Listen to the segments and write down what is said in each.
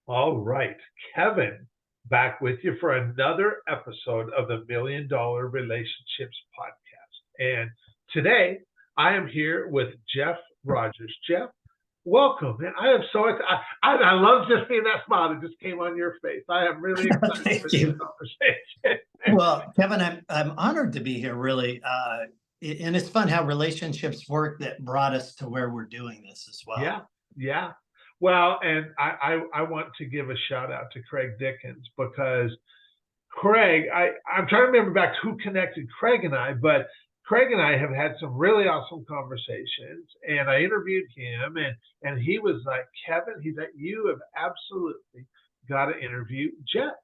All right, Kevin, back with you for another episode of the Million Dollar Relationships Podcast. And today I am here with Jeff Rogers. Jeff, welcome. And I am so excited. I love just seeing that smile that just came on your face. I am really excited for Thank this you. conversation. Well, Kevin, I'm honored to be here, really. And it's fun how relationships work that brought us to where we're doing this as well. Yeah, yeah. Well, and I want to give a shout out to Craig Dickens because Craig, I'm trying to remember back to who connected Craig and I, but Craig and I have had some really awesome conversations, and I interviewed him, and he was like, Kevin, he's like, you have absolutely got to interview Jeff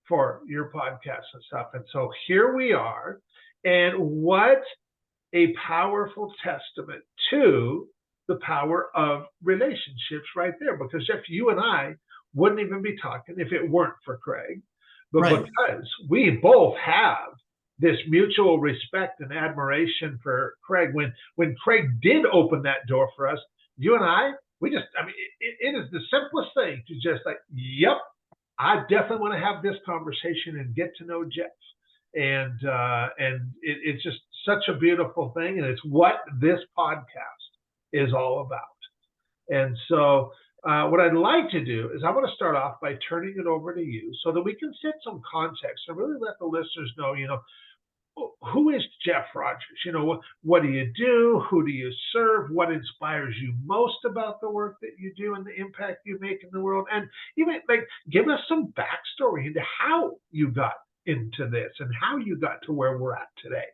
for your podcast and stuff. And so here we are, and what a powerful testament to the power of relationships right there. Because Jeff, you and I wouldn't even be talking if it weren't for Craig, but Right. because we both have this mutual respect and admiration for Craig. When Craig did open that door for us, you and I, we just, I mean, it is the simplest thing to just like, yep, I definitely want to have this conversation and get to know Jeff. It's just such a beautiful thing, and it's what this podcast is all about. And so, what I'd like to do is I want to start off by turning it over to you so that we can set some context and really let the listeners know, who is Jeff Rogers? What do you do? Who do you serve? What inspires you most about the work that you do and the impact you make in the world? And even like give us some backstory into how you got into this and how you got to where we're at today.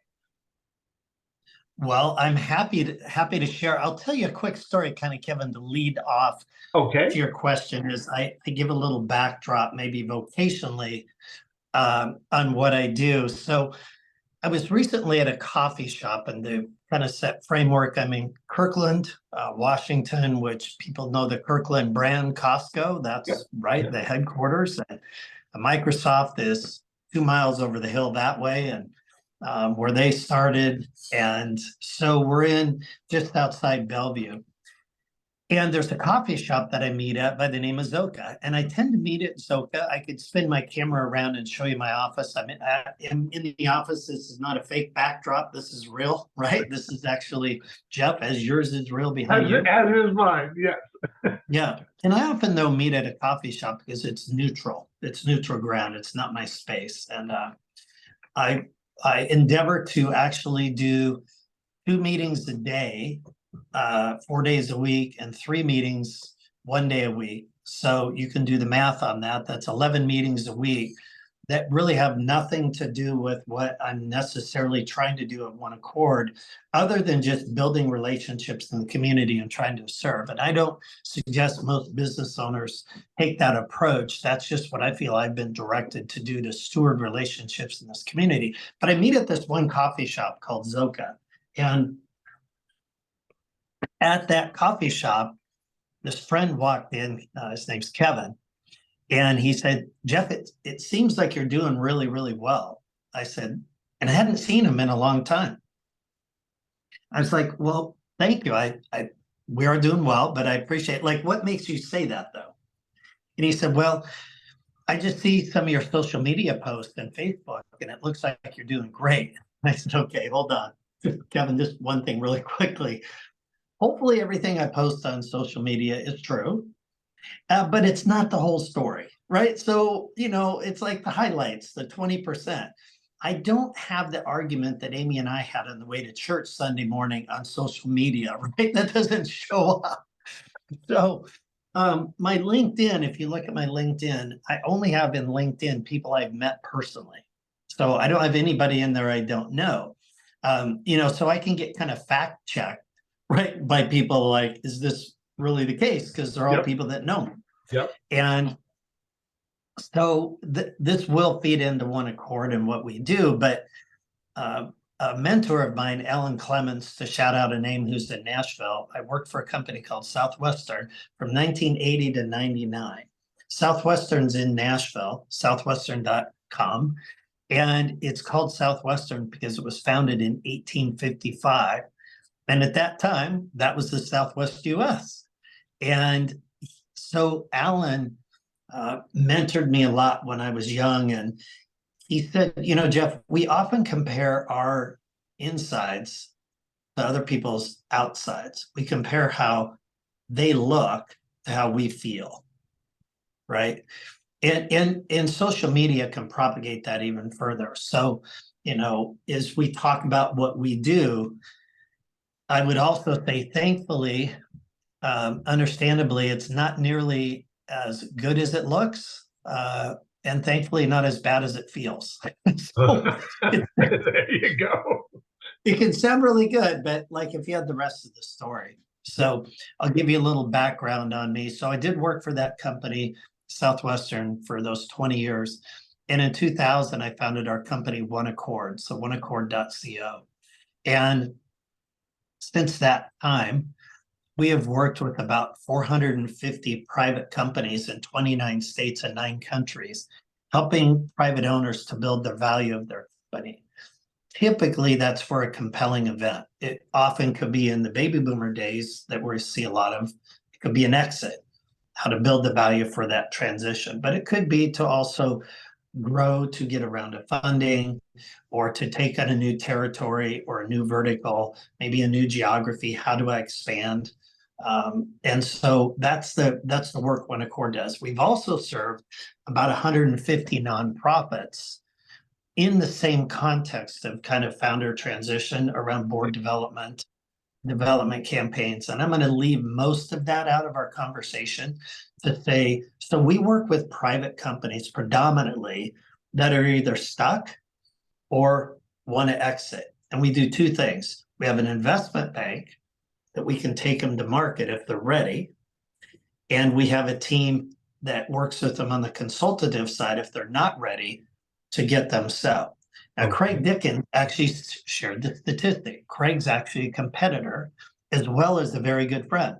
Well, I'm happy to share. I'll tell you a quick story, kind of, Kevin, to lead off to your question. Is I give a little backdrop, maybe vocationally, on what I do. So I was recently at a coffee shop, and they kind of set framework. I'm in Kirkland, Washington, which people know the Kirkland brand, Costco. That's right, the headquarters. And Microsoft is 2 miles over the hill that way, and where they started. And so we're in just outside Bellevue. And there's a coffee shop that I meet at by the name of Zoka. And I tend to meet at Zoka. I could spin my camera around and show you my office. I'm in the office. This is not a fake backdrop. This is real, right? This is actually Jeff, as yours is real behind you. As is mine, yes. Yeah. And I often, though, meet at a coffee shop because it's neutral. It's neutral ground. It's not my space. And I endeavor to actually do 2 meetings a day, 4 days a week, and 3 meetings 1 day a week. So you can do the math on that. That's 11 meetings a week that really have nothing to do with what I'm necessarily trying to do at one accord, other than just building relationships in the community and trying to serve. And I don't suggest most business owners take that approach. That's just what I feel I've been directed to do, to steward relationships in this community. But I meet at this one coffee shop called Zoka. And at that coffee shop, this friend walked in, his name's Kevin, and he said, Jeff, it seems like you're doing really, really well. I said, and I hadn't seen him in a long time. I was like, well, thank you. We are doing well, but I appreciate, like, what makes you say that though? And he said, well, I just see some of your social media posts and Facebook, and it looks like you're doing great. And I said, okay, hold on. Kevin, just one thing really quickly. Hopefully everything I post on social media is true, but it's not the whole story, right? So, it's like the highlights, the 20%. I don't have the argument that Amy and I had on the way to church Sunday morning on social media, right? That doesn't show up. So my LinkedIn, if you look at my LinkedIn, I only have in LinkedIn people I've met personally. So I don't have anybody in there I don't know. So I can get kind of fact checked, right, by people like, is this really the case? Because they're all people that know me. Yep. And so this will feed into one accord in what we do. But a mentor of mine, Alan Clements, to shout out a name who's in Nashville, I worked for a company called Southwestern from 1980 to 99. Southwestern's in Nashville, southwestern.com. And it's called Southwestern because it was founded in 1855. And at that time, that was the Southwest US. And so Alan mentored me a lot when I was young. And he said, Jeff, we often compare our insides to other people's outsides. We compare how they look to how we feel, right? And social media can propagate that even further. So, as we talk about what we do, I would also say, thankfully, understandably, it's not nearly as good as it looks, and thankfully not as bad as it feels. So There you go. it can sound really good, but like if you had the rest of the story. So I'll give you a little background on me. So I did work for that company, Southwestern, for those 20 years. And in 2000, I founded our company, One Accord, so oneaccord.co. And since that time, we have worked with about 450 private companies in 29 states and 9 countries, helping private owners to build the value of their company. Typically, that's for a compelling event. It often could be in the baby boomer days that we see a lot of. It could be an exit, how to build the value for that transition. But it could be to also grow to get around of funding, or to take on a new territory or a new vertical, maybe a new geography. How do I expand? And so that's the work One Accord does. We've also served about 150 nonprofits in the same context of kind of founder transition around board development campaigns. And I'm going to leave most of that out of our conversation to say, so we work with private companies predominantly that are either stuck or want to exit. And we do 2 things. We have an investment bank that we can take them to market if they're ready. And we have a team that works with them on the consultative side if they're not ready to get them sell. Now, Craig Dickens actually shared the statistic. Craig's actually a competitor as well as a very good friend.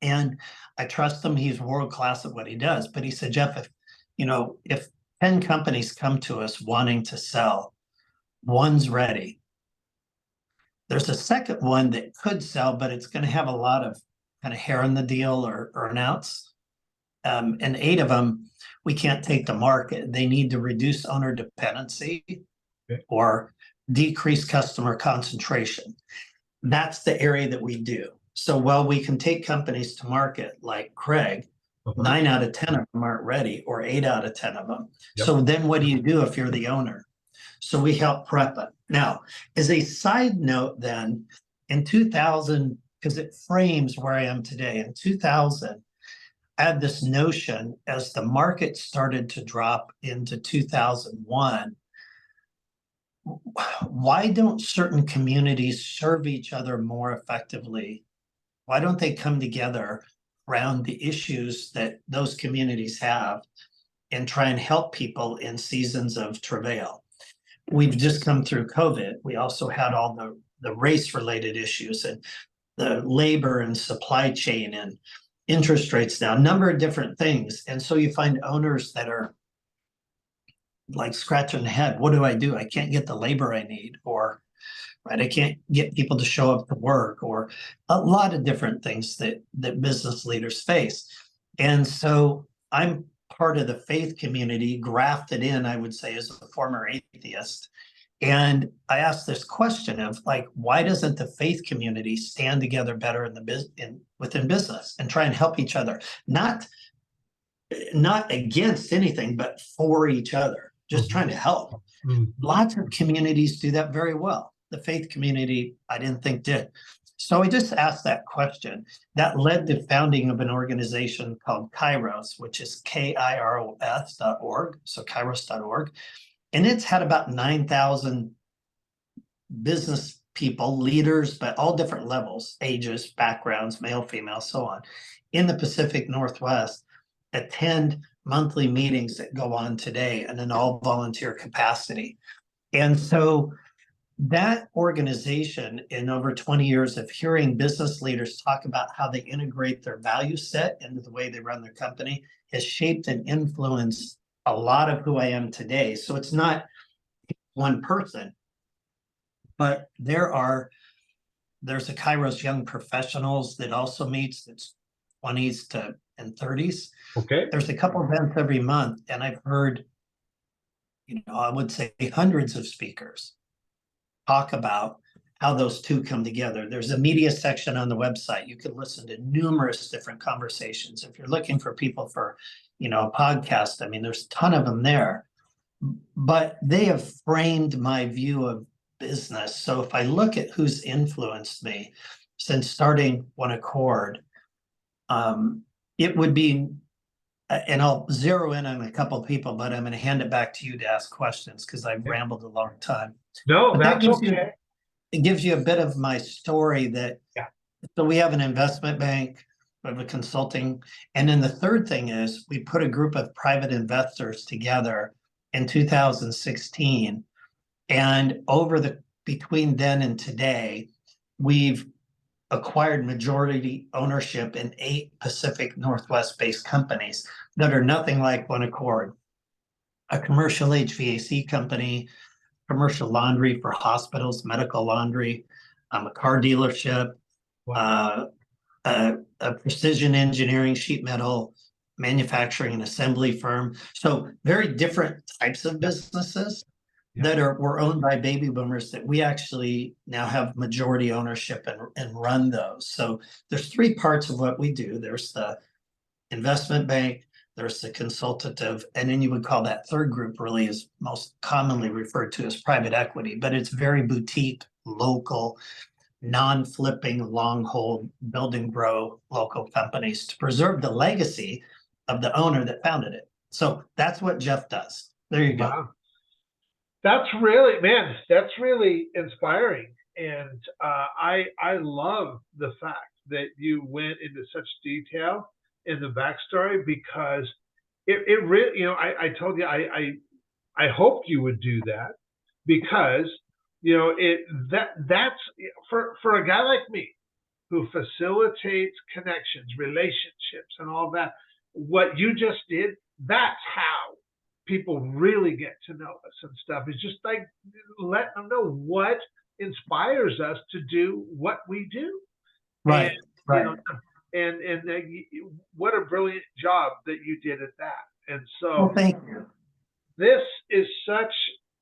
And I trust him. He's world-class at what he does. But he said, Jeff, if 10 companies come to us wanting to sell, one's ready. There's a second one that could sell, but it's going to have a lot of kind of hair in the deal or earnouts. And 8 of them we can't take to market. They need to reduce owner dependency or decrease customer concentration. That's the area that we do. So while we can take companies to market like Craig, 9 out of 10 of them aren't ready, or 8 out of 10 of them. Yep. So then what do you do if you're the owner? So we help prep it. Now, as a side note then, in 2000, because it frames where I am today, in 2000, I had this notion as the market started to drop into 2001, why don't certain communities serve each other more effectively? Why don't they come together around the issues that those communities have and try and help people in seasons of travail? We've just come through COVID. We also had all the race-related issues and the labor and supply chain and interest rates now, a number of different things. And so you find owners that are like scratching the head. What do? I can't get the labor I need, or I can't get people to show up to work, or a lot of different things that business leaders face. And so I'm part of the faith community, grafted in, I would say, as a former atheist. And I asked this question of why doesn't the faith community stand together better within business and try and help each other? Not against anything, but for each other, just trying to help. Lots of communities do that very well. The faith community, I didn't think did. So I just asked that question. That led to founding of an organization called Kairos, which is KIROS.org, so kairos.org. And it's had about 9,000 business people, leaders, but all different levels, ages, backgrounds, male, female, so on, in the Pacific Northwest, attend monthly meetings that go on today in an all volunteer capacity. And so that organization, in over 20 years of hearing business leaders talk about how they integrate their value set into the way they run their company, has shaped and influenced a lot of who I am today. So it's not one person, but there's a Kairos Young Professionals that also meets, that's 20s to and 30s. Okay. There's a couple events every month, and I've heard, I would say hundreds of speakers talk about how those two come together. There's a media section on the website. You can listen to numerous different conversations. If you're looking for people for, a podcast, I mean, there's a ton of them there. But they have framed my view of business. So if I look at who's influenced me since starting One Accord, it would be, and I'll zero in on a couple of people, but I'm going to hand it back to you to ask questions because I've rambled a long time. No, But that's okay. It gives you a bit of my story that, so we have an investment bank, we have a consulting, and then the third thing is we put a group of private investors together in 2016. And between then and today, we've acquired majority ownership in 8 Pacific Northwest-based companies that are nothing like One Accord. A commercial HVAC company, commercial laundry for hospitals, medical laundry, a car dealership, Wow. a precision engineering sheet metal manufacturing and assembly firm. So very different types of businesses that were owned by baby boomers that we actually now have majority ownership and run those. So there's 3 parts of what we do. There's the investment bank, there's the consultative, and then you would call that third group really is most commonly referred to as private equity, but it's very boutique, local, non-flipping, long hold, build and grow local companies to preserve the legacy of the owner that founded it. So that's what Jeff does. There you go. That's really inspiring. And I love the fact that you went into such detail in the backstory, because it really, I told you, I hoped you would do that, because, that's for a guy like me who facilitates connections, relationships, and all that. What you just did, that's how people really get to know us and stuff. It's just like letting them know what inspires us to do what we do. Right. And, right. And what a brilliant job that you did at that. And so, well, thank you. This is such,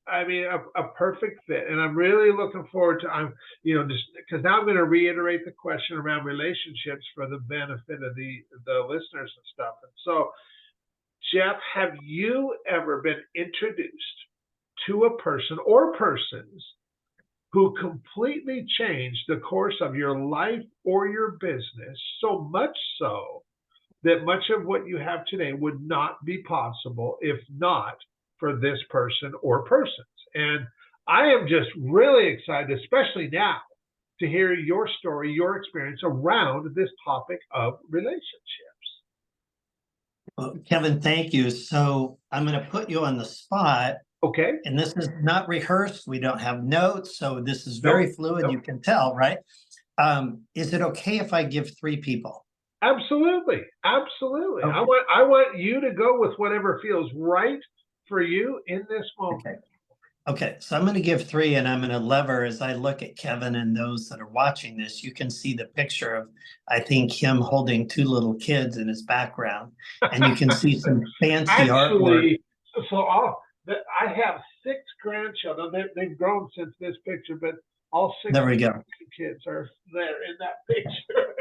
a perfect fit, and I'm really looking forward to. Just because now I'm going to reiterate the question around relationships for the benefit of the listeners and stuff. And so, Jeff, have you ever been introduced to a person or persons who completely changed the course of your life or your business, so much so that much of what you have today would not be possible if not for this person or persons? And I am just really excited, especially now, to hear your story, your experience around this topic of relationships. Well, Kevin, thank you. So I'm going to put you on the spot. Okay. And this is not rehearsed. We don't have notes. So this is very fluid. You can tell, right? Is it okay if I give 3 people? Absolutely. Absolutely. Okay. I want you to go with whatever feels right for you in this moment. Okay. So I'm going to give 3, and I'm going to lever as I look at Kevin and those that are watching this. You can see the picture of, I think, him holding 2 little kids in his background, and you can see some fancy artwork. So I have 6 grandchildren. They've grown since this picture, but all 6 there we go. kids are there in that picture.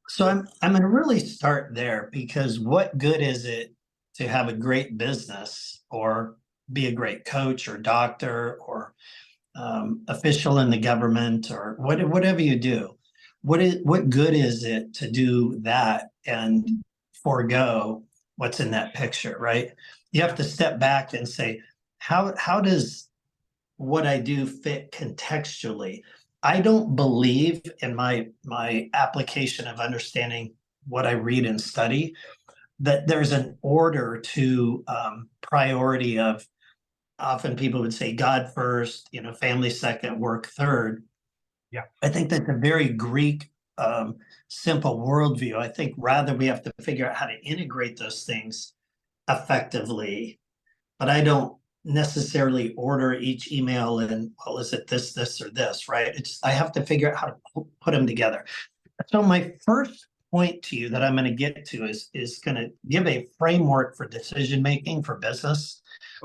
So I'm going to really start there, because what good is it to have a great business or be a great coach or doctor or official in the government or whatever you do? What good is it to do that and forego what's in that picture, right? You have to step back and say, how does what I do fit contextually? I don't believe in my application of understanding what I read and study that there's an order to priority of, often people would say God first, family second, work third. Yeah. I think that's a very Greek simple worldview. I think rather we have to figure out how to integrate those things effectively, but I don't necessarily order each email in, well, is it this, or this, right? I have to figure out how to put them together. So my first point to you that I'm going to get to is going to give a framework for decision making for business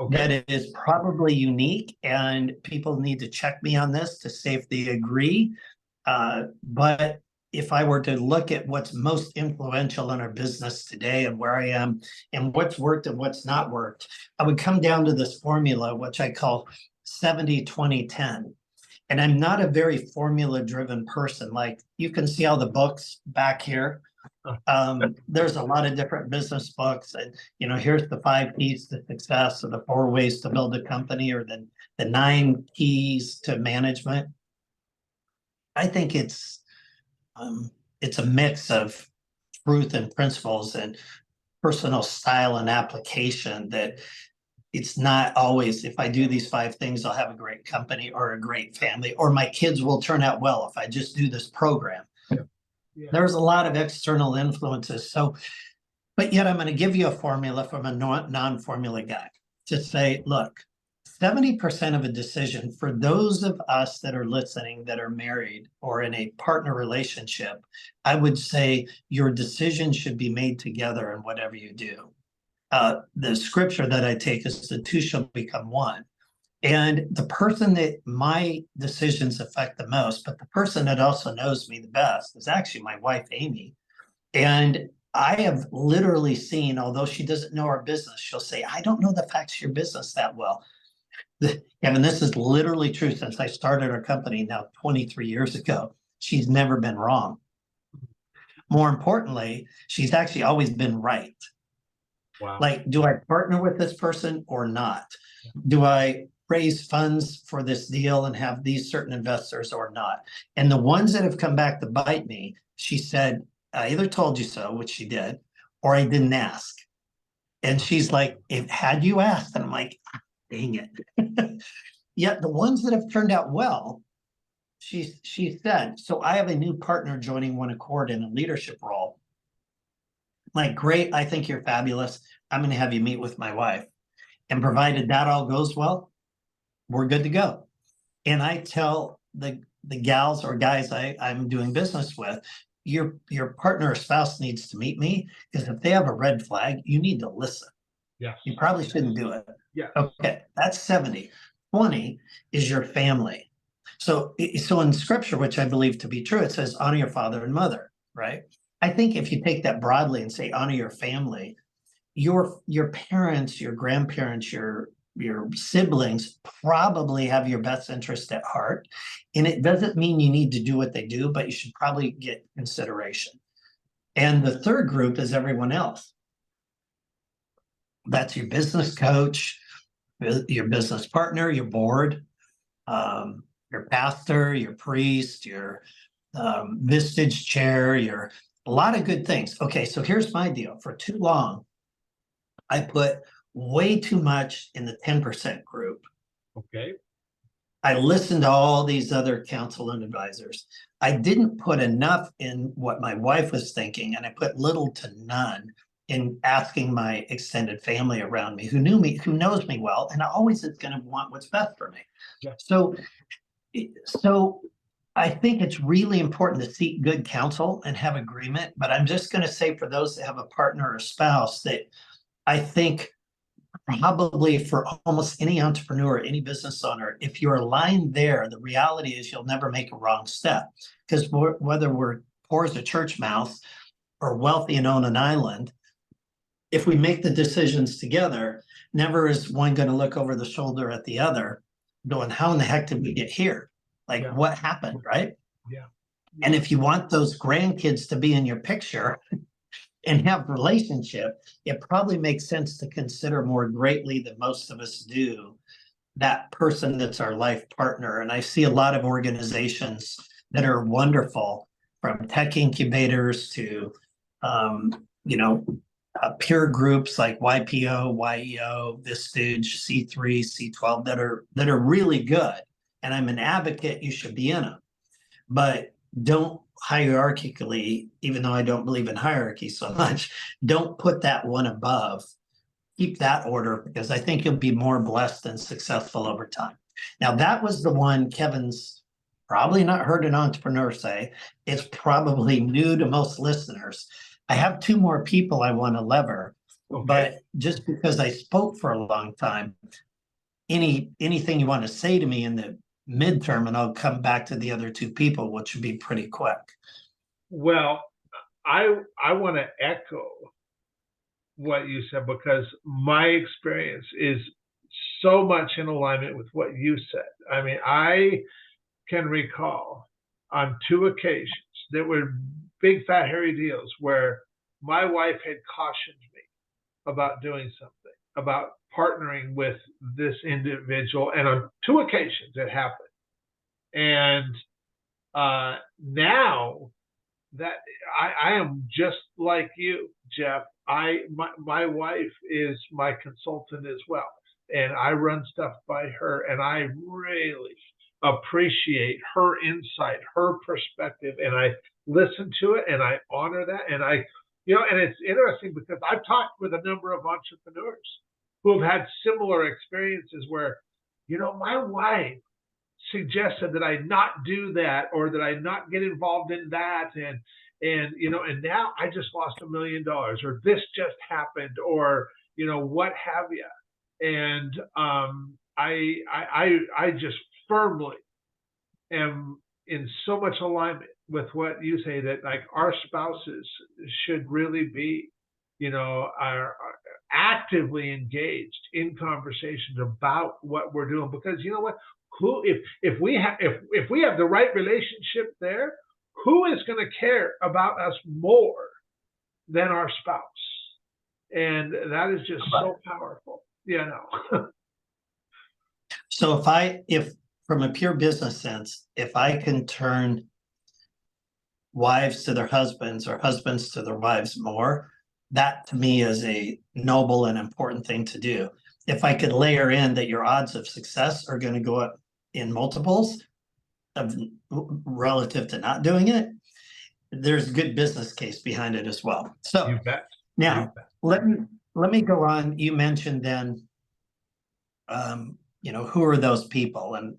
that is probably unique, and people need to check me on this to see if they agree. But if I were to look at what's most influential in our business today and where I am and what's worked and what's not worked, I would come down to this formula, which I call 70-20-10. And I'm not a very formula driven person. Like you can see all the books back here. There's a lot of different business books, and here's the 5 keys to success, or the 4 ways to build a company, or the 9 keys to management. I think it's a mix of truth and principles and personal style and application, that it's not always, if I do these 5 things, I'll have a great company or a great family, or my kids will turn out well if I just do this program. Yeah. There's a lot of external influences. So, but yet I'm going to give you a formula from a non-formula guy to say, look, 70% of a decision for those of us that are listening that are married or in a partner relationship, I would say your decision should be made together in whatever you do. The scripture that I take is the 2 shall become 1. And the person that my decisions affect the most, but the person that also knows me the best, is actually my wife, Amy. And I have literally seen, although she doesn't know our business, she'll say, I don't know the facts of your business that well. Kevin, this is literally true since I started our company now 23 years ago. She's never been wrong. More importantly, she's actually always been right. Wow. Like, do I partner with this person or not? Do I raise funds for this deal and have these certain investors or not? And the ones that have come back to bite me, she said, I either told you so, which she did, or I didn't ask. And she's like, had you asked? And I'm like, dang it. Yet the ones that have turned out well, she said, so I have a new partner joining One Accord in a leadership role. Like, great, I think you're fabulous. I'm going to have you meet with my wife. And provided that all goes well, we're good to go. And I tell the gals or guys I'm doing business with, your partner or spouse needs to meet me, because if they have a red flag, you need to listen. Yeah. You probably shouldn't do it. Yeah. Okay, that's 70. 20 is your family. So in scripture, which I believe to be true, it says honor your father and mother, right? I think if you take that broadly and say honor your family, your parents, your grandparents, your siblings probably have your best interest at heart. And it doesn't mean you need to do what they do, but you should probably get consideration. And the third group is everyone else. That's your business coach, your business partner, your board, your pastor, your priest, your vistage chair, a lot of good things. Okay, so here's my deal. For too long, I put way too much in the 10% group. Okay. I listened to all these other counsel and advisors. I didn't put enough in what my wife was thinking, and I put little to none in asking my extended family around me, who knows me well, and always is going to want what's best for me. Yeah. So I think it's really important to seek good counsel and have agreement. But I'm just going to say, for those that have a partner or spouse, that I think probably for almost any entrepreneur, any business owner, if you're aligned there, the reality is you'll never make a wrong step. Because whether we're poor as a church mouse or wealthy and own an island, if we make the decisions together, never is one going to look over the shoulder at the other going, how in the heck did we get here? Like, yeah. What happened, right? Yeah. And if you want those grandkids to be in your picture and have relationship, it probably makes sense to consider more greatly than most of us do that person that's our life partner. And I see a lot of organizations that are wonderful, from tech incubators to, peer groups like YPO, YEO, Vistage, C3, C12 that are really good. And I'm an advocate, you should be in them. But don't hierarchically, even though I don't believe in hierarchy so much, don't put that one above. Keep that order, because I think you'll be more blessed and successful over time. Now, that was the one Kevin's probably not heard an entrepreneur say. It's probably new to most listeners. I have two more people I want to lever, Okay. but just because I spoke for a long time, anything you want to say to me in the midterm, and I'll come back to the other two people, which would be pretty quick. Well, I want to echo what you said, because my experience is so much in alignment with what you said. I mean, I can recall on 2 occasions that were big fat hairy deals where my wife had cautioned me about doing something, about partnering with this individual, and on 2 occasions it happened. And now that I am just like you, Jeff. My wife is my consultant as well, and I run stuff by her, and I really appreciate her insight, her perspective, and I listen to it and I honor that. And and it's interesting because I've talked with a number of entrepreneurs who have had similar experiences where, my wife suggested that I not do that, or that I not get involved in that, and now I just lost $1 million, or this just happened, or what have you. And I just firmly am in so much alignment with what you say, that like our spouses should really be, are actively engaged in conversations about what we're doing, because you know what, who if we have the right relationship there, who is going to care about us more than our spouse? And that is just so powerful. So if from a pure business sense, if I can turn wives to their husbands or husbands to their wives more, that to me is a noble and important thing to do. If I could layer in that your odds of success are going to go up in multiples of relative to not doing it, there's a good business case behind it as well. So you bet. Now let me go on. You mentioned then, who are those people? And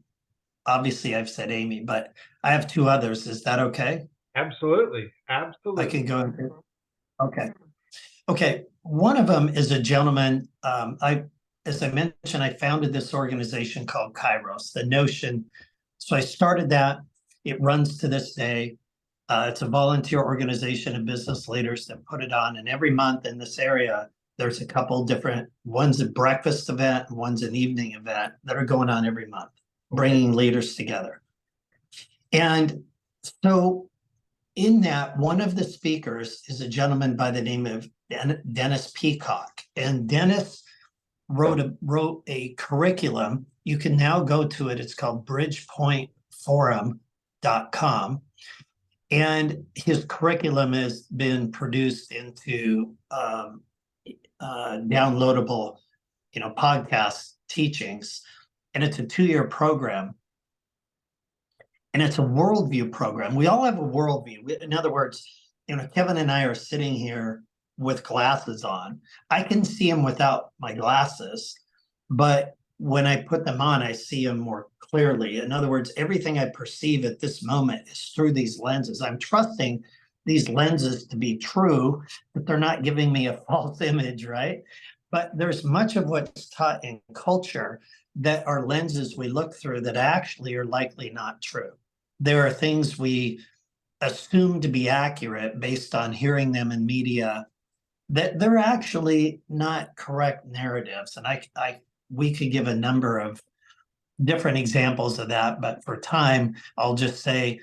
obviously I've said Amy, but I have 2 others. Is that okay? Absolutely. I can go into. Okay. One of them is a gentleman. As I mentioned, I founded this organization called Kairos, the Notion. So I started that. It runs to this day. It's a volunteer organization of business leaders that put it on. And every month in this area, there's a couple different, one's a breakfast event, one's an evening event that are going on every month, bringing leaders together. And so in that, one of the speakers is a gentleman by the name of Dennis Peacock. And Dennis wrote a curriculum. You can now go to it. It's called bridgepointforum.com. And his curriculum has been produced into downloadable, podcast teachings. And it's a 2-year program. And it's a worldview program. We all have a worldview. In other words, Kevin and I are sitting here with glasses on. I can see them without my glasses, but when I put them on, I see them more clearly. In other words, everything I perceive at this moment is through these lenses. I'm trusting these lenses to be true, that they're not giving me a false image, right? But there's much of what's taught in culture that are lenses we look through that actually are likely not true. There are things we assume to be accurate based on hearing them in media that they're actually not correct narratives. And we could give a number of different examples of that, but for time, I'll just say,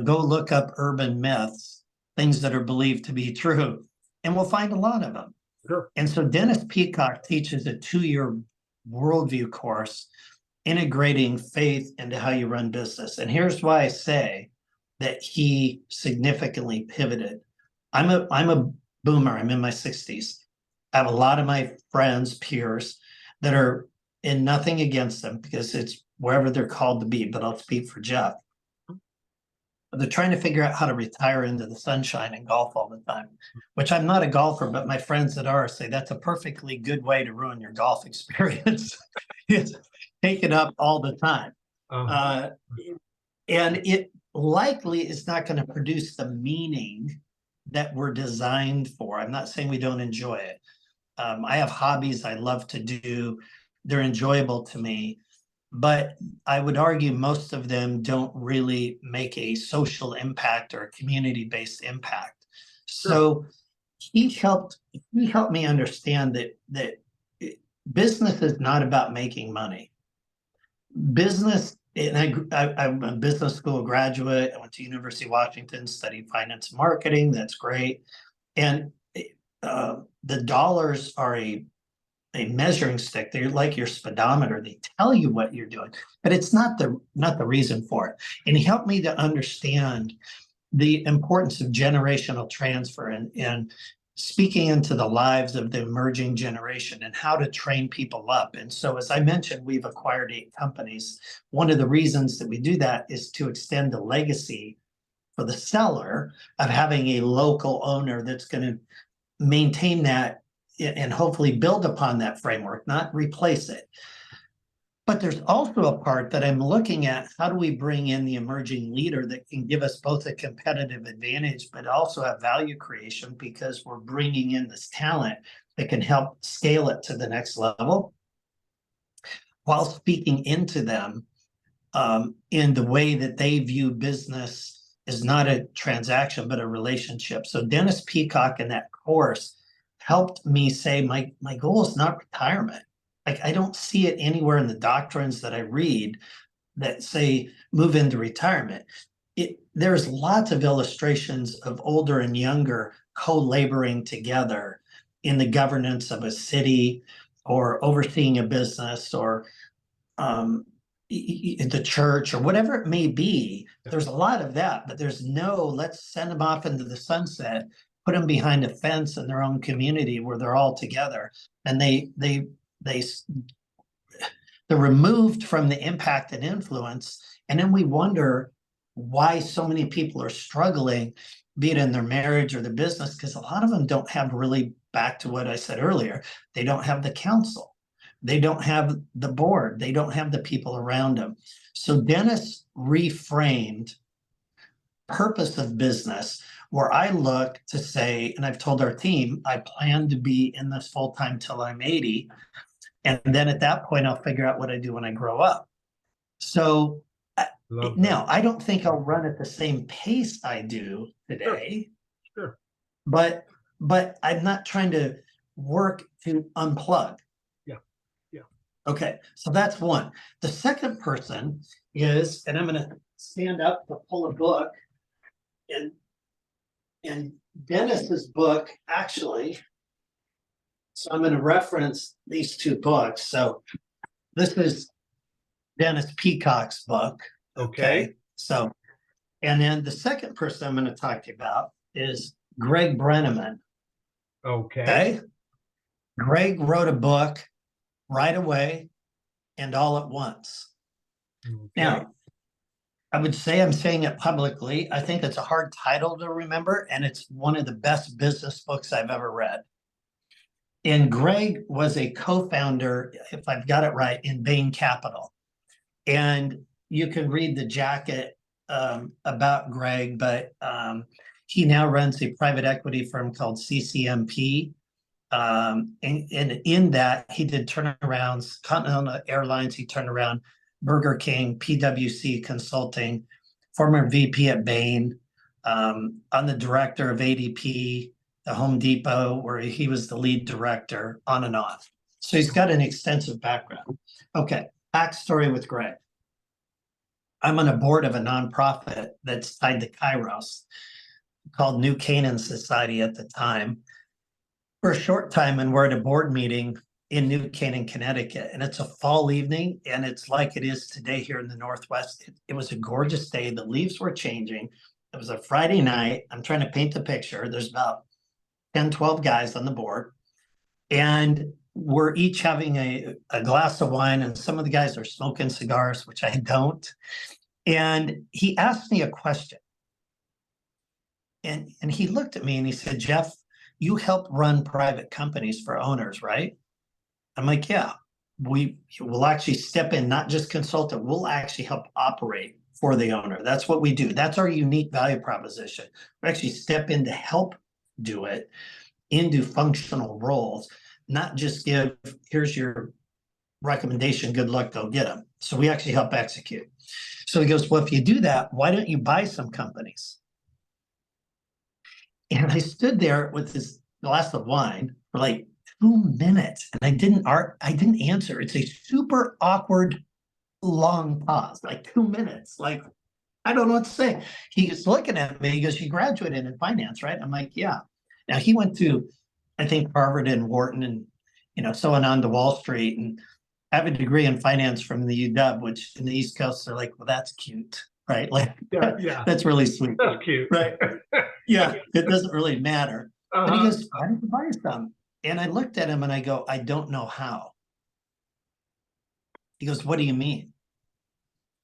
go look up urban myths, things that are believed to be true, and we'll find a lot of them. Sure. And so Dennis Peacock teaches a 2-year worldview course integrating faith into how you run business. And here's why I say that he significantly pivoted. I'm a boomer. I'm in my 60s. I have a lot of my friends, peers that are in nothing against them because it's wherever they're called to be, but I'll speak for Jeff. They're trying to figure out how to retire into the sunshine and golf all the time, which I'm not a golfer, but my friends that are say that's a perfectly good way to ruin your golf experience. It's take it up all the time. And it likely is not going to produce the meaning that we're designed for. I'm not saying we don't enjoy it. I have hobbies I love to do. They're enjoyable to me, but I would argue most of them don't really make a social impact or a community-based impact. So he helped me understand that business is not about making money. Business, and I'm a business school graduate. I went to University of Washington, studied finance and marketing. That's great. And the dollars are a measuring stick. They're like your speedometer. They tell you what you're doing, but it's not the reason for it. And he helped me to understand the importance of generational transfer and speaking into the lives of the emerging generation and how to train people up. And so, as I mentioned, we've acquired 8 companies. One of the reasons that we do that is to extend the legacy for the seller of having a local owner that's going to maintain that and hopefully build upon that framework, not replace it. But there's also a part that I'm looking at. How do we bring in the emerging leader that can give us both a competitive advantage, but also have value creation, because we're bringing in this talent that can help scale it to the next level while speaking into them in the way that they view business as not a transaction, but a relationship. So Dennis Peacock in that course helped me say, my goal is not retirement. Like, I don't see it anywhere in the doctrines that I read that say move into retirement. There's lots of illustrations of older and younger co-laboring together in the governance of a city or overseeing a business or the church or whatever it may be. There's a lot of that, but there's no, let's send them off into the sunset, put them behind a fence in their own community where they're all together. And they're removed from the impact and influence. And then we wonder why so many people are struggling, be it in their marriage or their business, because a lot of them don't have, really, back to what I said earlier, they don't have the counsel. They don't have the board. They don't have the people around them. So Dennis reframed purpose of business, where I look to say, and I've told our team, I plan to be in this full time till I'm 80. And then at that point, I'll figure out what I do when I grow up. So now I don't think I'll run at the same pace I do today. Sure. But I'm not trying to work to unplug. Yeah. Okay. So that's one. The second person is, and I'm going to stand up to pull a book, and Dennis's book, actually. So I'm going to reference these 2 books. So this is Dennis Peacock's book. Okay. So, and then the second person I'm going to talk to you about is Greg Brenneman. Okay. Greg wrote a book, Right Away and All at Once. Okay. Now, I would say, I'm saying it publicly, I think it's a hard title to remember, and it's one of the best business books I've ever read. And Greg was a co-founder, if I've got it right, in Bain Capital. And you can read the jacket about Greg, but he now runs a private equity firm called CCMP. And in that, he did turnarounds, Continental Airlines, he turned around Burger King, PwC Consulting, former VP at Bain, on the director of ADP, the Home Depot, where he was the lead director, on and off. So he's got an extensive background. Okay, backstory with Greg. I'm on a board of a nonprofit that's tied to Kairos, called New Canaan Society at the time, for a short time, and we're at a board meeting in New Canaan, Connecticut, and it's a fall evening, and it's like it is today here in the Northwest. It was a gorgeous day. The leaves were changing. It was a Friday night. I'm trying to paint the picture. There's about 10, 12 guys on the board, and we're each having a glass of wine, and some of the guys are smoking cigars, which I don't. And he asked me a question, and he looked at me and he said, Jeff, you help run private companies for owners, right? I'm like, yeah, we will actually step in, not just consult it, we'll actually help operate for the owner. That's what we do. That's our unique value proposition. We actually step in to help do it into functional roles, not just give, here's your recommendation, good luck, go get them. So we actually help execute. So he goes, well, if you do that, why don't you buy some companies? And I stood there with this glass of wine for like 2 minutes, and I didn't answer. It's a super awkward, long pause, like 2 minutes. Like, I don't know what to say. He's looking at me. He goes, you graduated in finance, right? I'm like, yeah. Now he went to, I think, Harvard and Wharton and, so on to Wall Street, and I have a degree in finance from the UW, which in the East Coast, they're like, well, that's cute, right? Like, Yeah. that's really sweet. That's cute. Right. Yeah, it doesn't really matter. But he Uh-huh. goes, why did you buy some? And I looked at him and I go, I don't know how. He goes, what do you mean?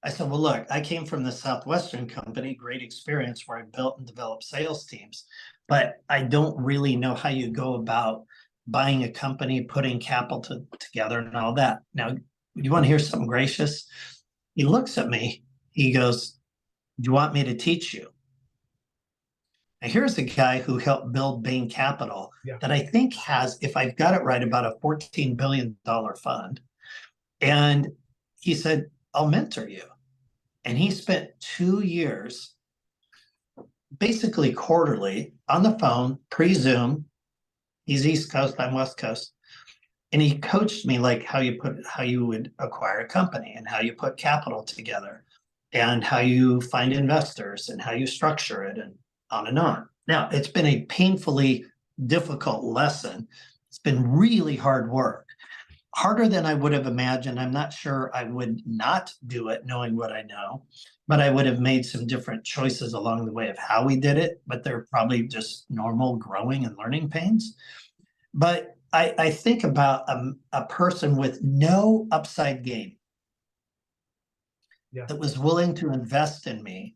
I said, well, look, I came from the Southwestern company, great experience where I built and developed sales teams, but I don't really know how you go about buying a company, putting capital together and all that. Now, you want to hear something gracious? He looks at me, he goes, do you want me to teach you? Now, here's a guy who helped build Bain Capital that I think has, if I've got it right, about a $14 billion fund. And he said, I'll mentor you. And he spent 2 years, basically quarterly, on the phone, pre-Zoom. He's East Coast, I'm West Coast. And he coached me like how you would acquire a company and how you put capital together and how you find investors and how you structure it and on and on. Now, it's been a painfully difficult lesson. It's been really hard work. Harder than I would have imagined. I'm not sure I would not do it knowing what I know, but I would have made some different choices along the way of how we did it, but they're probably just normal growing and learning pains. But I think about a person with no upside gain that was willing to invest in me,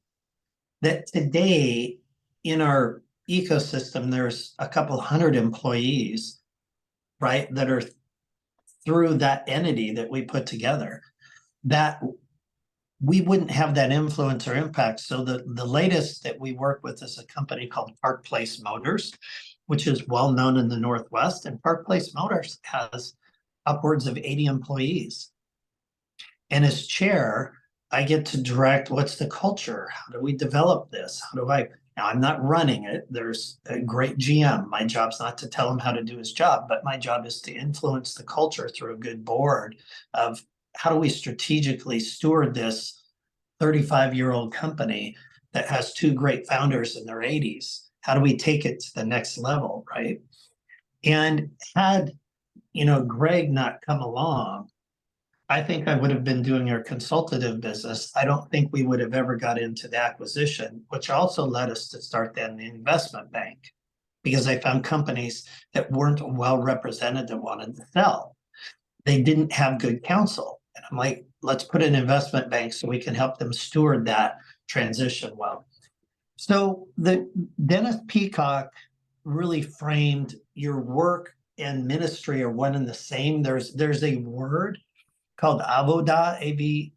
that today in our ecosystem, there's a couple hundred employees, right, that are through that entity that we put together, that we wouldn't have that influence or impact. So the latest that we work with is a company called Park Place Motors, which is well known in the Northwest. And Park Place Motors has upwards of 80 employees. And as chair, I get to direct what's the culture? How do we develop this? Now I'm not running it. There's a great GM. My job's not to tell him how to do his job, but my job is to influence the culture through a good board of how do we strategically steward this 35-year-old company that has two great founders in their 80s? How do we take it to the next level, right? And had, Greg not come along, I think I would have been doing our consultative business. I don't think we would have ever got into the acquisition, which also led us to start then the investment bank, because I found companies that weren't well represented that wanted to sell. They didn't have good counsel. And I'm like, let's put an investment bank so we can help them steward that transition well. So the Dennis Peacock really framed your work and ministry are one and the same. There's a word called avodah, A-V-A-D-O-A-H.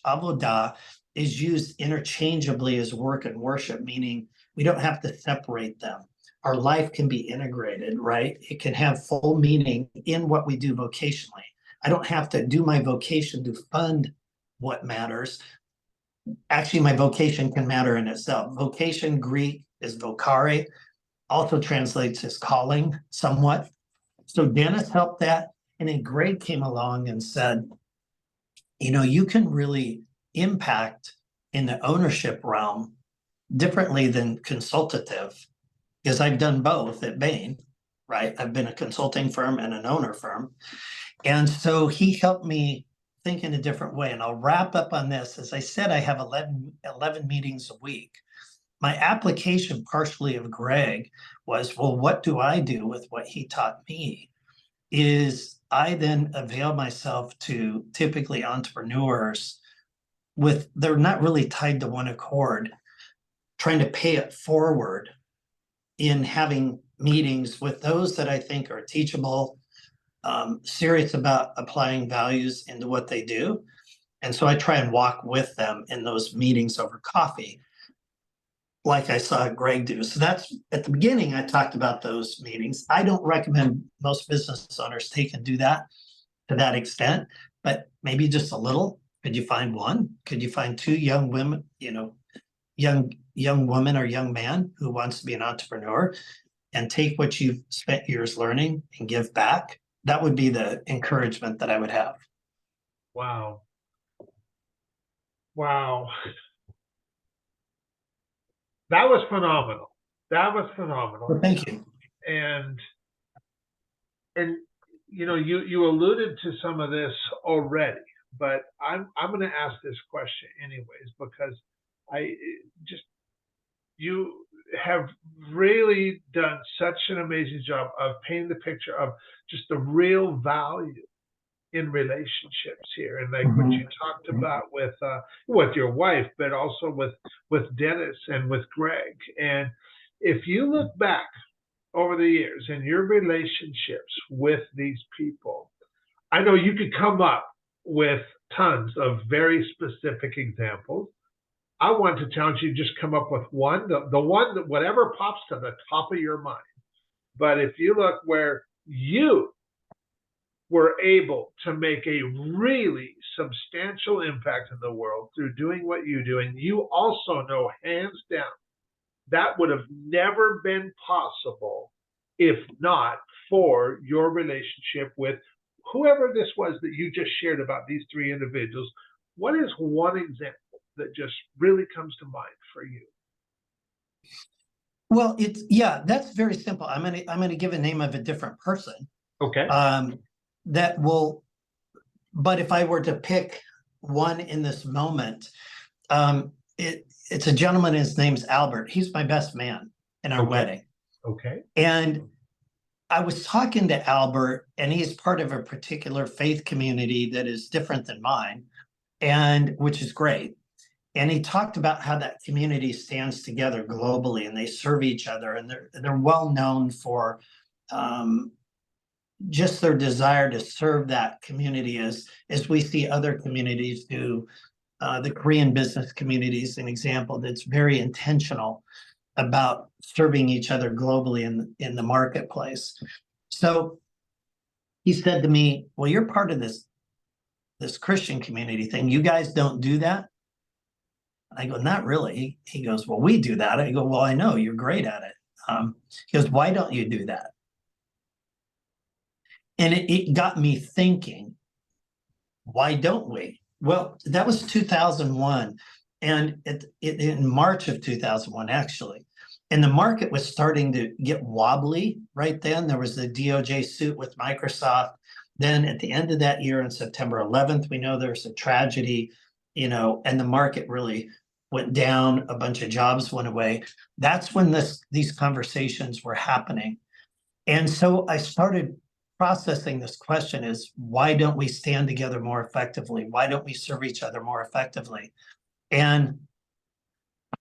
Avodah is used interchangeably as work and worship, meaning we don't have to separate them. Our life can be integrated, right? It can have full meaning in what we do vocationally. I don't have to do my vocation to fund what matters. Actually, my vocation can matter in itself. Vocation, Greek, is vocare, also translates as calling somewhat. So Dennis helped that. And then Greg came along and said, you can really impact in the ownership realm differently than consultative, because I've done both at Bain, right? I've been a consulting firm and an owner firm. And so he helped me think in a different way. And I'll wrap up on this. As I said, I have 11 meetings a week. My application partially of Greg was, well, what do I do with what he taught me? Is I then avail myself to typically entrepreneurs they're not really tied to one accord, trying to pay it forward in having meetings with those that I think are teachable, serious about applying values into what they do, And so I try and walk with them in those meetings over coffee, like I saw Greg do. So that's at the beginning, I talked about those meetings. I don't recommend most business owners take and do that to that extent, but maybe just a little. Could you find one? Could you find two young women, young woman or young man who wants to be an entrepreneur and take what you've spent years learning and give back? That would be the encouragement that I would have. Wow. Wow. That was phenomenal. That was phenomenal. Well, thank you. And you alluded to some of this already, but I'm going to ask this question anyways, because you have really done such an amazing job of painting the picture of just the real value in relationships here, and like what you talked about with your wife, but also with Dennis and with Greg. And if you look back over the years and your relationships with these people, I know you could come up with tons of very specific examples. I want to challenge you, just come up with one, the one that whatever pops to the top of your mind. But if you look where you were able to make a really substantial impact in the world through doing what you do, and you also know hands down that would have never been possible if not for your relationship with whoever this was that you just shared about these three individuals. What is one example that just really comes to mind for you? Well, that's very simple. I'm gonna give a name of a different person. Okay. That will, but if I were to pick one in this moment, it's a gentleman, his name's Albert. He's my best man in our wedding. Okay. And I was talking to Albert, and he's part of a particular faith community that is different than mine, and which is great. And he talked about how that community stands together globally, and they serve each other, and they're well known for just their desire to serve that community as we see other communities do. The Korean business community is an example that's very intentional about serving each other globally in the marketplace. So he said to me, well, you're part of this Christian community thing. You guys don't do that? I go, not really. He goes, well, we do that. I go, well, I know you're great at it. He goes, why don't you do that? And it got me thinking, why don't we? Well, that was 2001. And in March of 2001, actually. And the market was starting to get wobbly right then. There was the DOJ suit with Microsoft. Then at the end of that year, on September 11th, we know there's a tragedy, and the market really went down. A bunch of jobs went away. That's when these conversations were happening. And so I started processing this question is, why don't we stand together more effectively? Why don't we serve each other more effectively? And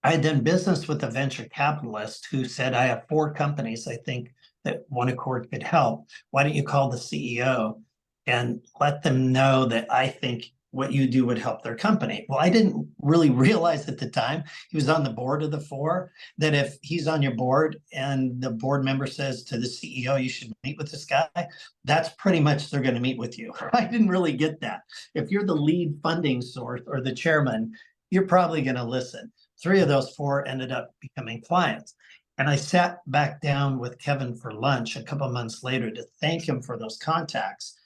I had done business with a venture capitalist who said, I have 4 companies, I think, that One Accord could help. Why don't you call the CEO and let them know that I think what you do would help their company? Well, I didn't really realize at the time, he was on the board of the 4, that if he's on your board and the board member says to the CEO, you should meet with this guy, that's pretty much they're going to meet with you. I didn't really get that. If you're the lead funding source or the chairman, you're probably going to listen. 3 of those 4 ended up becoming clients. And I sat back down with Kevin for lunch a couple of months later to thank him for those contacts,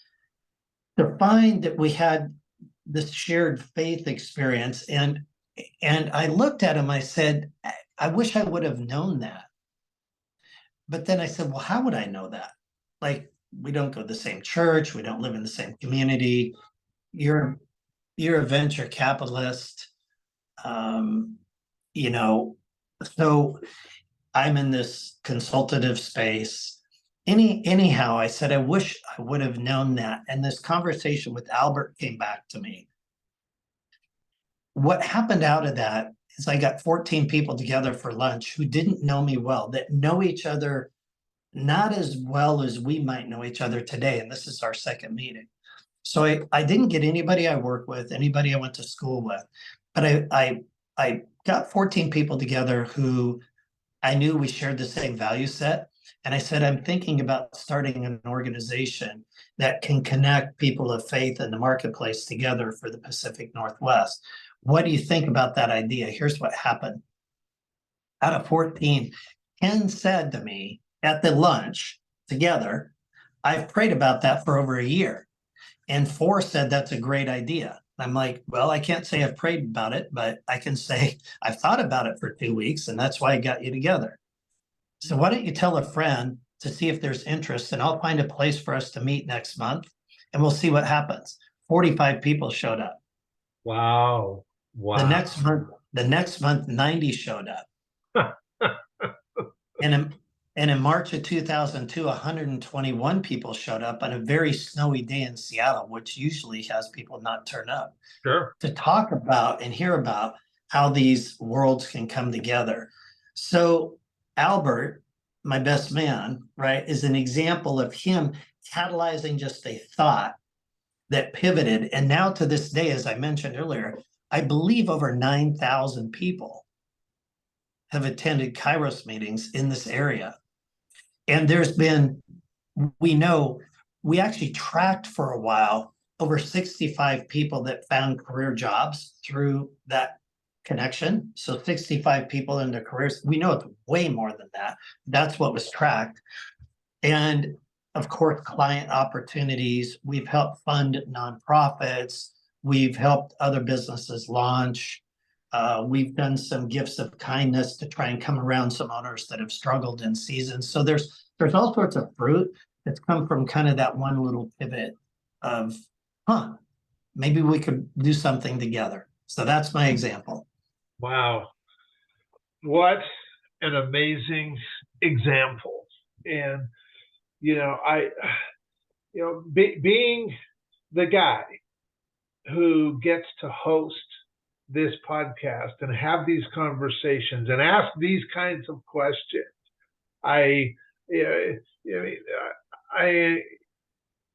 to find that we had this shared faith experience. And I looked at him, I said, I wish I would have known that. But then I said, well, how would I know that? Like, we don't go to the same church. We don't live in the same community. You're a venture capitalist. So I'm in this consultative space. Anyhow, I said, I wish I would have known that. And this conversation with Albert came back to me. What happened out of that is I got 14 people together for lunch who didn't know me well, that know each other not as well as we might know each other today. And this is our second meeting. So I didn't get anybody I work with, anybody I went to school with, but I got 14 people together who I knew we shared the same value set. And I said, I'm thinking about starting an organization that can connect people of faith in the marketplace together for the Pacific Northwest. What do you think about that idea? Here's what happened. Out of 14, 10 said to me at the lunch together, I've prayed about that for over a year. And 4 said, that's a great idea. I'm like, well, I can't say I've prayed about it, but I can say I've thought about it for 2 weeks, and that's why I got you together. So why don't you tell a friend to see if there's interest, and I'll find a place for us to meet next month, and we'll see what happens. 45 people showed up. Wow. The Wow. next month, 90 showed up. And in March of 2002, 121 people showed up on a very snowy day in Seattle, which usually has people not turn up. Sure. To talk about and hear about how these worlds can come together. So Albert, my best man, right, is an example of him catalyzing just a thought that pivoted. And now to this day, as I mentioned earlier, I believe over 9,000 people have attended Kairos meetings in this area. And there's been, we actually tracked for a while over 65 people that found career jobs through that connection. So 65 people in their careers. We know it's way more than that. That's what was tracked. And of course, client opportunities. We've helped fund nonprofits. We've helped other businesses launch. We've done some gifts of kindness to try and come around some owners that have struggled in seasons. So there's all sorts of fruit that's come from kind of that one little pivot of, maybe we could do something together. So that's my example. Wow. What an amazing example. And, being the guy who gets to host this podcast and have these conversations and ask these kinds of questions,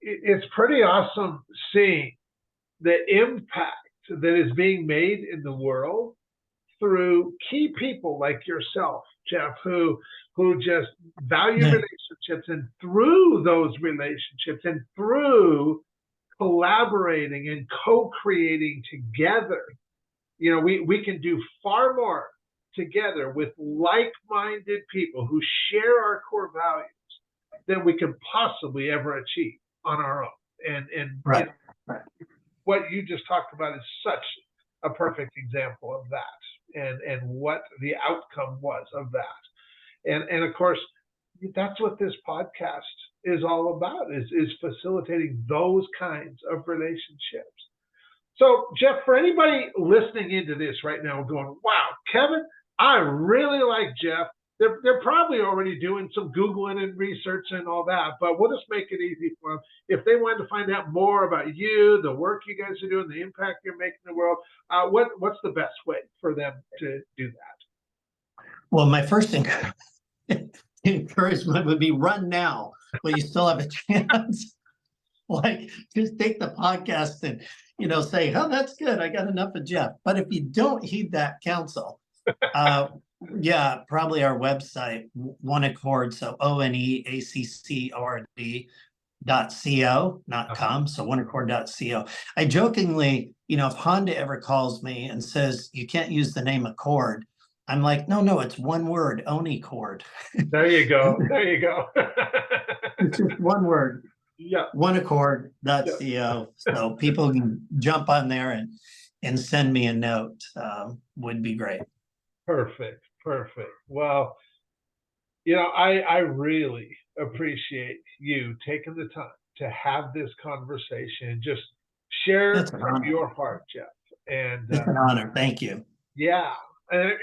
it's pretty awesome seeing the impact that is being made in the world through key people like yourself, Jeff, who just value relationships, and through those relationships and through collaborating and co-creating together, we can do far more together with like-minded people who share our core values than we can possibly ever achieve on our own. And right. What you just talked about is such a perfect example of that, and what the outcome was of that. And of course, that's what this podcast is all about, is facilitating those kinds of relationships. So, Jeff, for anybody listening into this right now going, wow, Kevin, I really like Jeff. They're probably already doing some Googling and research and all that, but we'll just make it easy for them. If they wanted to find out more about you, the work you guys are doing, the impact you're making in the world, what's the best way for them to do that? Well, my first encouragement would be run now, while you still have a chance. Like, just take the podcast and, say, oh, that's good. I got enough of Jeff. But if you don't heed that counsel, probably our website, One Accord, so ONEACCORD.co, not com, so oneaccord.co. I jokingly, if Honda ever calls me and says, you can't use the name Accord, I'm like, no, it's one word, Onicord. There you go. It's just one word. Yeah. Oneaccord.co. Yeah. So people can jump on there and send me a note. Would be great. Perfect. Well, I really appreciate you taking the time to have this conversation and just share from your heart, Jeff. And it's an honor. Thank you. Yeah. I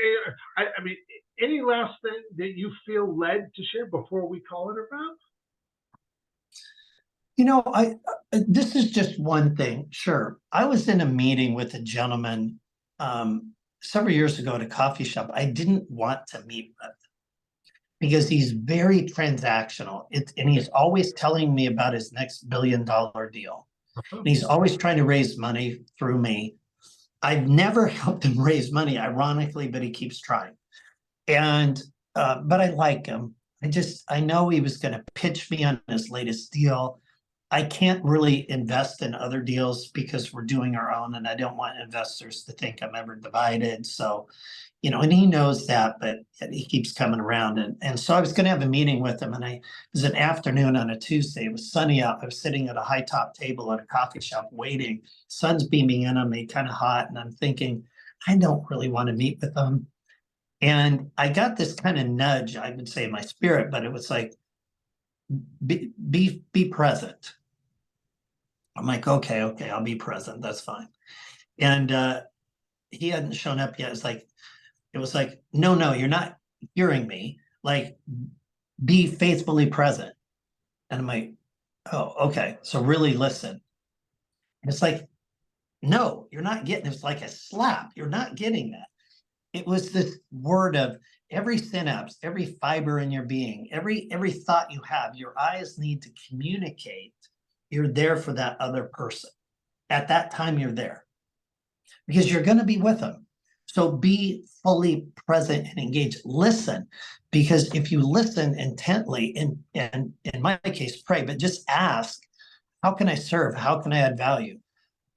mean, any last thing that you feel led to share before we call it a wrap? This is just one thing. Sure. I was in a meeting with a gentleman several years ago at a coffee shop I didn't want to meet with because he's very transactional. And he's always telling me about his next $1 billion deal. And he's always trying to raise money through me. I've never helped him raise money, ironically, but he keeps trying. And but I like him. I know he was going to pitch me on his latest deal. I can't really invest in other deals because we're doing our own, and I don't want investors to think I'm ever divided. So, and he knows that, but he keeps coming around. And so I was going to have a meeting with him, and it was an afternoon on a Tuesday. It was sunny out. I was sitting at a high top table at a coffee shop waiting. Sun's beaming in on me, kind of hot, and I'm thinking, I don't really want to meet with him. And I got this kind of nudge, I would say in my spirit, but it was like, be present. I'm like, okay, I'll be present. That's fine. And he hadn't shown up yet. It was like, no, you're not hearing me. Like, be faithfully present. And I'm like, oh, okay. So really listen. And it's like, no, you're not getting, it's like a slap. You're not getting that. It was this word of every synapse, every fiber in your being, every thought you have, your eyes need to communicate. You're there for that other person. At that time, you're there because you're going to be with them. So be fully present and engaged. Listen, because if you listen intently, and in my case, pray, but just ask, how can I serve? How can I add value?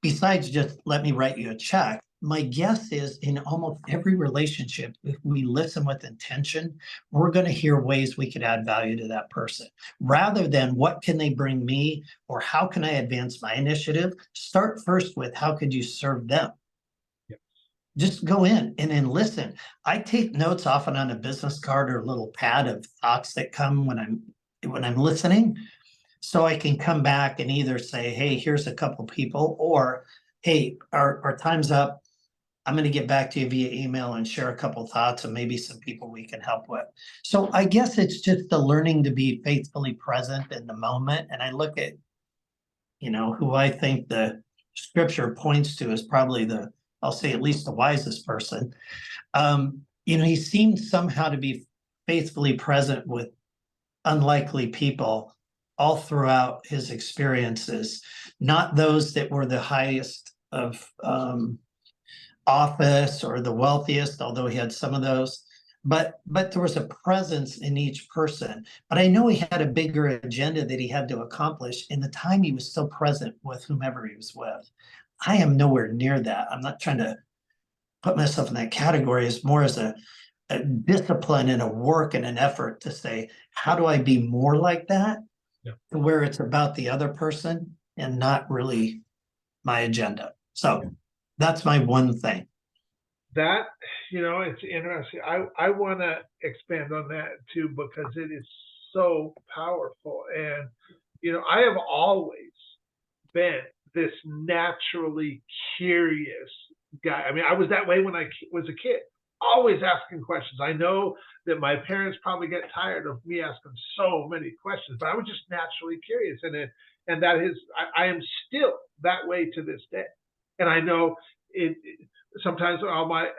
Besides just let me write you a check. My guess is in almost every relationship, if we listen with intention, we're going to hear ways we could add value to that person rather than what can they bring me or how can I advance my initiative. Start first with how could you serve them? Yes. Just go in and then listen. I take notes often on a business card or a little pad of thoughts that come when I'm listening. So I can come back and either say, hey, here's a couple people, or hey, our time's up. I'm going to get back to you via email and share a couple thoughts and maybe some people we can help with. So I guess it's just the learning to be faithfully present in the moment. And I look at, who I think the scripture points to as probably I'll say at least the wisest person. He seemed somehow to be faithfully present with unlikely people all throughout his experiences, not those that were the highest of office or the wealthiest, although he had some of those, but there was a presence in each person. But I know he had a bigger agenda that he had to accomplish in the time he was still present with whomever he was with. I am nowhere near that. I'm not trying to put myself in that category. It's more as a discipline and a work and an effort to say, how do I be more like that? Yeah. To where it's about the other person and not really my agenda. So that's my one thing. That, it's interesting. I want to expand on that too, because it is so powerful. And, I have always been this naturally curious guy. I mean, I was that way when I was a kid, always asking questions. I know that my parents probably get tired of me asking so many questions, but I was just naturally curious. And that is, I am still that way to this day. And I know sometimes my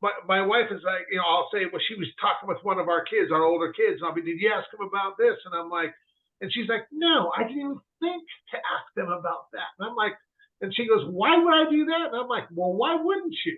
wife is like, I'll say, well, she was talking with one of our kids, our older kids, and I'll be, did you ask him about this? And I'm like, and she's like, no, I didn't even think to ask them about that. And I'm like, and she goes, why would I do that? And I'm like, well, why wouldn't you?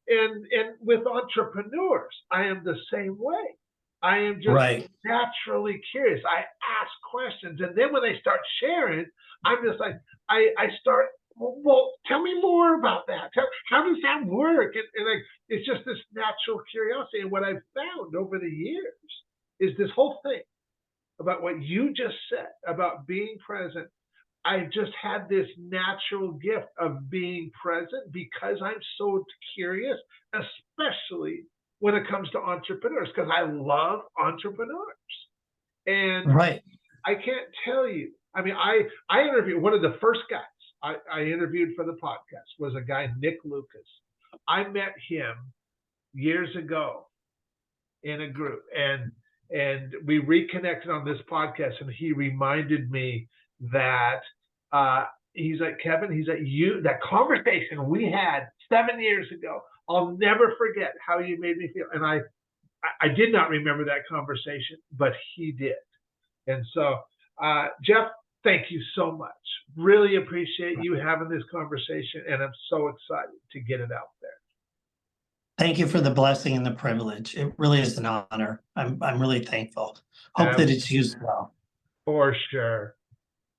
And with entrepreneurs, I am the same way. I am just naturally curious. I ask questions, and then when they start sharing, I'm just like, I start, well, tell me more about that. How does that work? And like, it's just this natural curiosity. And what I've found over the years is this whole thing about what you just said about being present. I just had this natural gift of being present because I'm so curious, especially when it comes to entrepreneurs, because I love entrepreneurs. And I can't tell you. I mean, I interviewed one of the first guys I interviewed for the podcast was a guy, Nick Lucas. I met him years ago in a group, and we reconnected on this podcast, and he reminded me that he's like, Kevin, he's like, that conversation we had 7 years ago, I'll never forget how you made me feel. And I did not remember that conversation, but he did. And so Jeff, thank you so much. Really appreciate you having this conversation, and I'm so excited to get it out there. Thank you for the blessing and the privilege. It really is an honor. I'm really thankful. Hope that it's used well. For sure.